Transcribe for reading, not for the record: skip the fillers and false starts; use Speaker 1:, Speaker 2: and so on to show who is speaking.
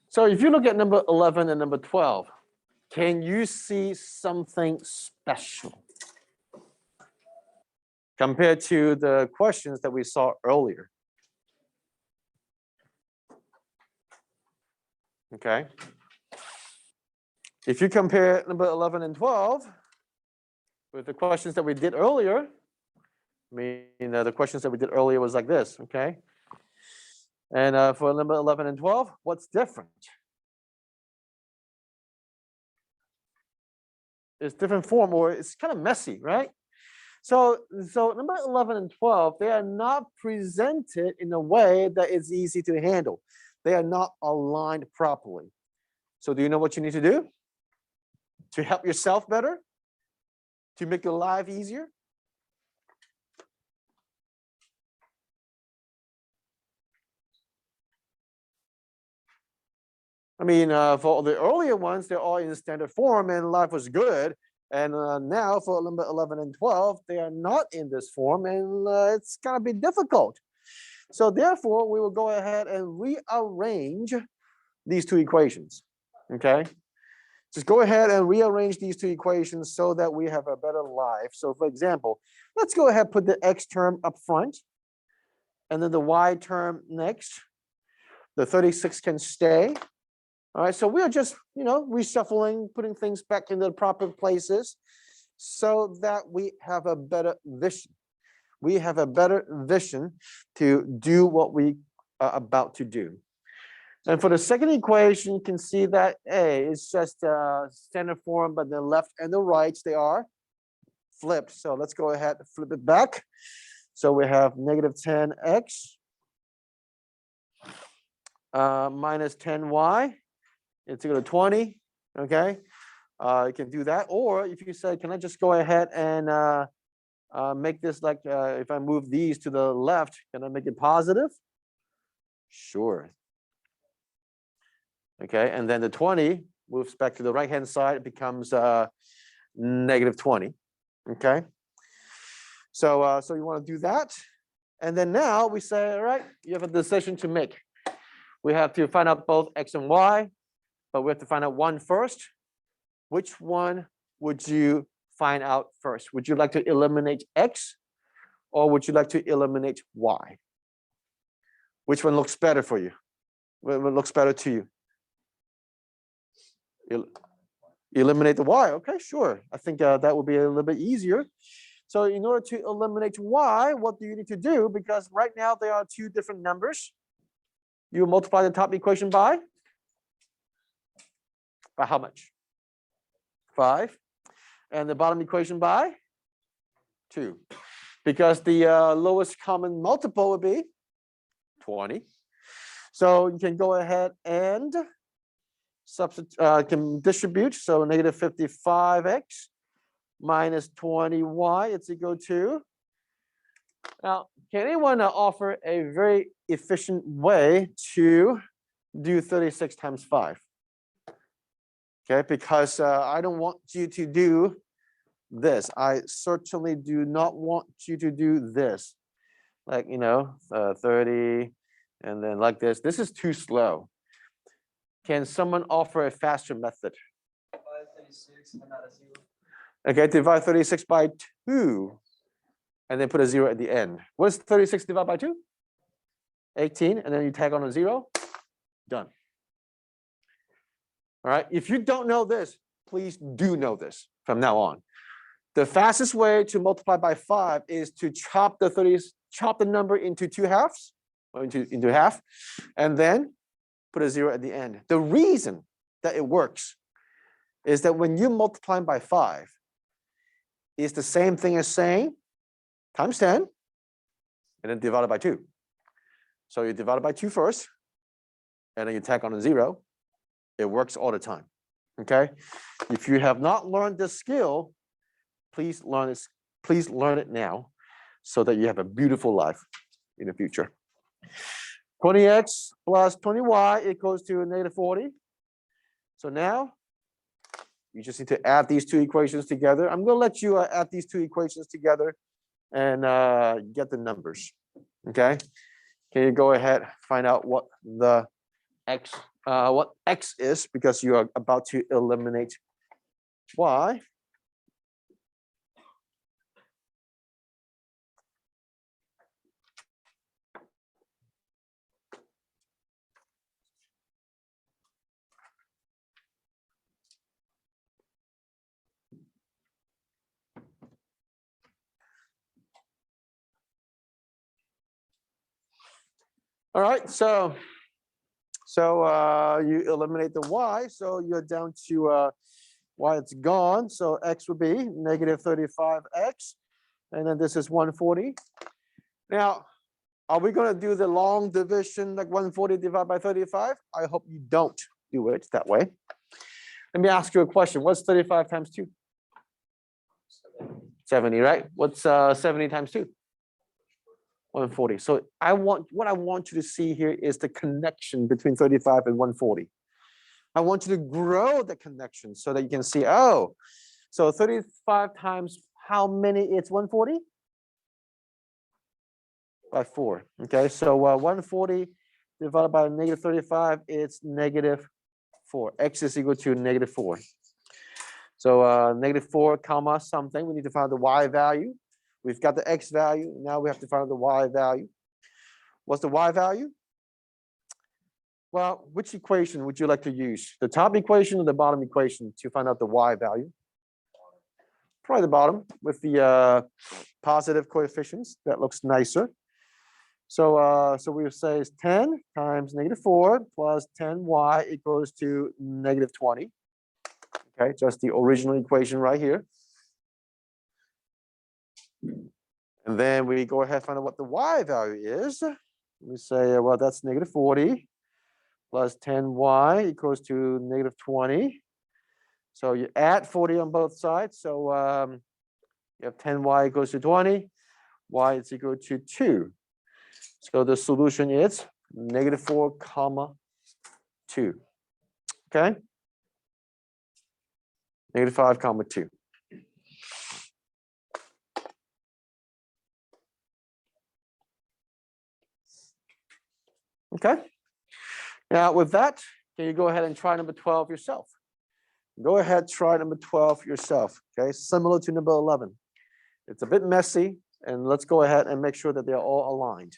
Speaker 1: So if you look at number 11 and number 12, can you see something special compared to the questions that we saw earlier? Okay. If you compare number 11 and 12 with the questions that we did earlier, the questions that we did earlier was like this, okay? And for number 11 and 12, what's different? It's different form, or it's kind of messy, right? So number 11 and 12, they are not presented in a way that is easy to handle. They are not aligned properly. So do you know what you need to do to help yourself better? To make your life easier? I mean, for the earlier ones, they're all in standard form and life was good. And now for number 11 and 12, they are not in this form and it's gonna be difficult. So therefore, we will go ahead and rearrange these two equations, okay? Just go ahead and rearrange these two equations so that we have a better life. So for example, let's go ahead and put the x term up front and then the y term next. The 36 can stay. All right, so we are just, reshuffling, putting things back in the proper places so that we have a better vision. We have a better vision to do what we are about to do. And for the second equation, you can see that A is just a standard form, but the left and the right, they are flipped. So let's go ahead and flip it back. So we have negative 10x minus 10y. It's equal to 20, okay? You can do that. Or if you say, can I just go ahead and make this like, if I move these to the left, can I make it positive? Sure. Okay, and then the 20 moves back to the right-hand side. It becomes negative 20, okay? So you want to do that. And then now we say, all right, you have a decision to make. We have to find out both x and y. But we have to find out one first. Which one would you find out first? Would you like to eliminate x or would you like to eliminate y? Which one looks better for you? What looks better to you? Eliminate the y. Okay, sure. I think that would be a little bit easier. So in order to eliminate y, what do you need to do? Because right now there are two different numbers. You multiply the top equation by how much? 5. And the bottom equation by 2. Because the lowest common multiple would be 20. So you can go ahead and can distribute. So negative 55x minus 20y, it's equal to. Now, can anyone offer a very efficient way to do 36 times 5? Okay, because I don't want you to do this. I certainly do not want you to do this. Like, 30 and then like this. This is too slow. Can someone offer a faster method?
Speaker 2: Divide 36 and add a 0.
Speaker 1: Okay, divide 36 by 2 and then put a 0 at the end. What is 36 divided by 2? 18, and then you tag on a 0. Done. All right, if you don't know this, please do know this from now on. The fastest way to multiply by 5 is to chop the number into 2 halves, or into half, and then put a 0 at the end. The reason that it works is that when you multiply by 5, it's the same thing as saying times 10 and then divided by 2. So you divide it by 2 first, and then you tack on a 0. It works all the time, okay? If you have not learned this skill, please learn this. Please learn it now so that you have a beautiful life in the future. 20x plus 20y equals to negative 40. So now you just need to add these two equations together. I'm going to let you add these two equations together and get the numbers, okay? Can you go ahead, find out what the x what x is because you are about to eliminate y. All right, so you eliminate the y, so you're down to y, it's gone. So x would be negative 35x, and then this is 140. Now, are we going to do the long division like 140 divided by 35? I hope you don't do it that way. Let me ask you a question. What's 35 times 2? 70, right? What's 70 times 2? 140. So what I want you to see here is the connection between 35 and 140. I want you to grow the connection so that you can see, oh, so 35 times how many? It's 140? By 4. Okay, so 140 divided by negative 35, it's negative 4. X is equal to negative 4. So negative 4 comma something. We need to find the y value. We've got the x value. Now we have to find the y value. What's the y value? Well, which equation would you like to use? The top equation or the bottom equation to find out the y value? Probably the bottom with the positive coefficients. That looks nicer. So we would say is 10 times negative 4 plus 10y equals to negative 20. Okay, just the original equation right here. And then we go ahead and find out what the y value is. We say, well, that's negative 40 plus 10y equals to negative 20. So you add 40 on both sides. So you have 10y equals to 20. Y is equal to 2. So the solution is negative 4 comma 2. Okay. Negative 5 comma 2. Okay. Now with that, can you go ahead and try number 12 yourself? Go ahead, try number 12 yourself. Okay, similar to number 11. It's a bit messy, and let's go ahead and make sure that they're all aligned.